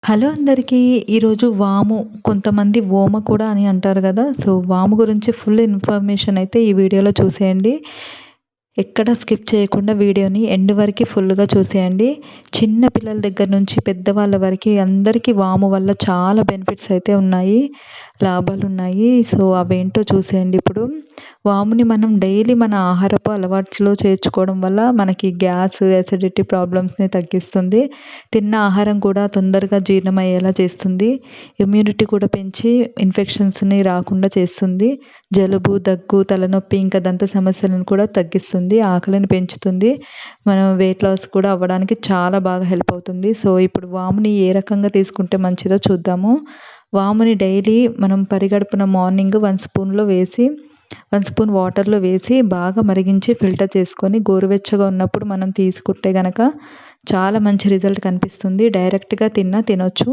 Hello అందరికీ. ఈరోజు వాము, కొంతమంది ఓమ కూడా అని అంటారు గదా! సో, వాము గురించి ఫుల్ ఇన్ఫర్మేషన్ అయితే ఈ వీడియోలో చూసేయండి. ఎక్కడ స్కిప్ చేయకుండా వీడియోని ఎండ్ వరకి ఫుల్‌గా చూసేయండి. చిన్న పిల్లల దగ్గర నుంచి పెద్దవాళ్ళ వరకి అందరికీ వాము వల్ల చాలా బెనిఫిట్స్ అయితే ఉన్నాయి. లాభాలున్నాయి. సో, అవేంటో చూసేయండి ఇప్పుడు. వాముని మనం డైలీ మన ఆహారపు అలవాట్లో చేర్చుకోవడం వల్ల మనకి గ్యాస్, అసిడిటీ ప్రాబ్లమ్స్‌ని తగ్గిస్తుంది. తిన్న ఆహారం కూడా తొందరగా జీర్ణమయ్యేలా చేస్తుంది. ఇమ్యూనిటీ కూడా పెంచి ఇన్ఫెక్షన్స్‌ని రాకుండా చేస్తుంది. జలుబు, దగ్గు, తలనొప్పి ఇంకా దంత సమస్యలను కూడా తగ్గిస్తుంది. ఆకలిని పెంచుతుంది. మనం వెయిట్ లాస్ కూడా అవ్వడానికి చాలా బాగా హెల్ప్ అవుతుంది. సో, ఇప్పుడు వాముని ఏ రకంగా తీసుకుంటే మంచిదో చూద్దాము. వాముని డైలీ మనం పరిగడుపున మార్నింగ్ 1 స్పూన్ వాటర్‌లో వేసి బాగా మరిగించి ఫిల్టర్ చేసుకొని గోరువెచ్చగా ఉన్నప్పుడు మనం తీసుకుంటే గనక చాలా మంచి రిజల్ట్ కనిపిస్తుంది. డైరెక్ట్‌గా తినొచ్చు.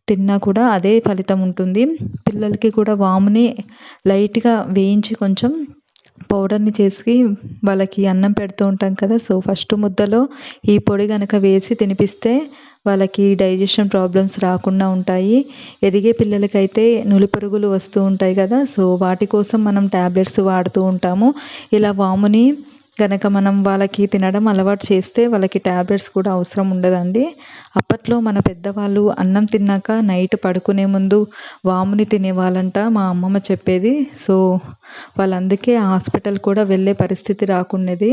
తిన్నా కూడా అదే ఫలితం ఉంటుంది. పిల్లలకి కూడా వాముని లైట్‌గా వేయించి కొంచెం పౌడర్‌ని చేసి వాళ్ళకి అన్నం పెడుతూ ఉంటాం కదా! సో, ఫస్ట్ ముద్దలో ఈ పొడి గనక వేసి తినిపిస్తే వాళ్ళకి డైజెషన్ ప్రాబ్లమ్స్ రాకుండా ఉంటాయి. ఎదిగే పిల్లలకైతే నులిపురుగులు వస్తూ ఉంటాయి కదా! సో, వాటి కోసం మనం టాబ్లెట్స్ వాడుతూ ఉంటాము. ఇలా వాముని గనక మనం వాళ్ళకి తినడం అలవాటు చేస్తే వాళ్ళకి టాబ్లెట్స్ కూడా అవసరం ఉండదండి. అప్పట్లో మన పెద్దవాళ్ళు అన్నం తిన్నాక నైట్ పడుకునే ముందు వాముని తినేవాళ్ళంట మా అమ్మమ్మ చెప్పేది. సో, వాళ్ళందుకే హాస్పిటల్ కూడా వెళ్ళే పరిస్థితి రాకుండేది.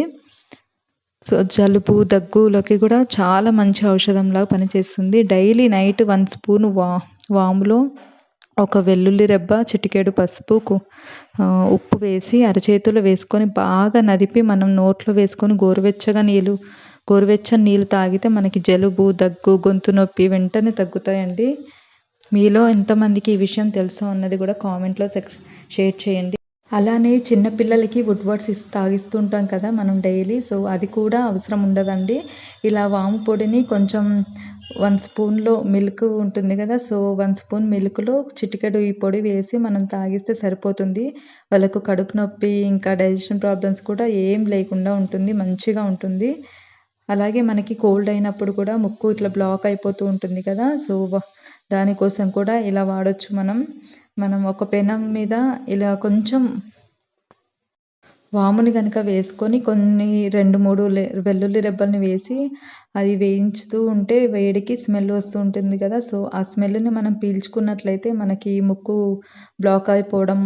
సో, జలుబు, దగ్గులకి కూడా చాలా మంచి ఔషధంలాగా పనిచేస్తుంది. డైలీ నైట్ 1 స్పూన్ వాములో ఒక వెల్లుల్లి రెబ్బ, చిటికెడు పసుపు, ఉప్పు వేసి అరచేతిలో వేసుకొని బాగా నదిపి మనం నోట్లో వేసుకొని గోరువెచ్చని నీళ్ళు తాగితే మనకి జలుబు, దగ్గు, గొంతు నొప్పి వెంటనే తగ్గుతాయండి. మీలో ఎంతమందికి ఈ విషయం తెలుసో అన్నది కూడా కామెంట్‌లో షేర్ చేయండి. అలానే చిన్న పిల్లలకి వుడ్ వర్డ్స్ తాగిస్తూ ఉంటాం కదా మనం డైలీ. సో, అది కూడా అవసరం ఉండదండి. ఇలా వాము పొడిని కొంచెం 1 స్పూన్‌లో మిల్క్ ఉంటుంది కదా! సో, 1 స్పూన్ మిల్క్‌లో చిటికెడు ఈ పొడి వేసి మనం తాగిస్తే సరిపోతుంది. వాళ్ళకు కడుపు నొప్పి, ఇంకా డైజెషన్ ప్రాబ్లమ్స్ కూడా ఏం లేకుండా ఉంటుంది. మంచిగా ఉంటుంది. అలాగే మనకి కోల్డ్ అయినప్పుడు కూడా ముక్కు ఇట్లా బ్లాక్ అయిపోతూ ఉంటుంది కదా! సో, దానికోసం కూడా ఇలా వాడొచ్చు మనం. మనం ఒక పెనం మీద ఇలా కొంచెం వాముని గనక వేసుకొని కొన్ని 2, 3 వెల్లుల్లి రెబ్బల్ని వేసి అది వేయించుతూ ఉంటే వేడికి స్మెల్ వస్తూ ఉంటుంది కదా! సో, ఆ స్మెల్‌ని మనం పీల్చుకున్నట్లయితే మనకి ముక్కు బ్లాక్ అయిపోవడం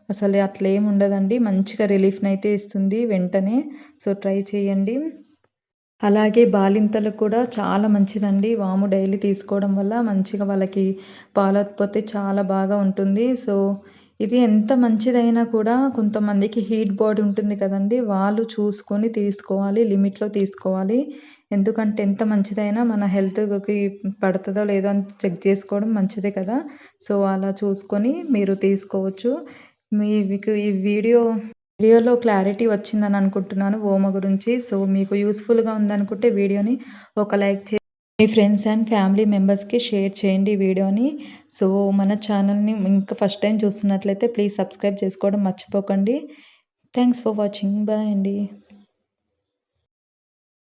అసలు అట్లేమి ఉండదండి. మంచిగా రిలీఫ్‌నైతే ఇస్తుంది వెంటనే. సో, ట్రై చేయండి. అలాగే బాలింతలకు కూడా చాలా మంచిదండి. వాము డైలీ తీసుకోవడం వల్ల మంచిగా వాళ్ళకి పాలోత్పత్తి చాలా బాగా ఉంటుంది. సో, ఇది ఎంత మంచిదైనా కూడా కొంతమందికి హీట్ బాడీ ఉంటుంది కదండీ! వాళ్ళు చూసుకొని తీసుకోవాలి. లిమిట్‌లో తీసుకోవాలి. ఎందుకంటే ఎంత మంచిదైనా మన హెల్త్‌కి పడుతదో లేదో అని చెక్ చేసుకోవడం మంచిదే కదా! సో, అలా చూసుకొని మీరు తీసుకోవచ్చు. మీకు ఈ వీడియోలో క్లారిటీ వచ్చిందని అనుకుంటున్నాను ఓమ గురించి. సో, మీకు యూజ్‌ఫుల్‌గా ఉందనుకుంటే వీడియోని ఒక like me friends and family మెంబర్స్‌కి షేర్ చేయండి ఈ వీడియోని. సో, మన ఛానల్‌ని ఇంకా ఫస్ట్ టైమ్ చూస్తున్నట్లయితే ప్లీజ్ సబ్స్క్రైబ్ చేసుకోవడం మర్చిపోకండి. Thanks for watching. బాయ్ అండి.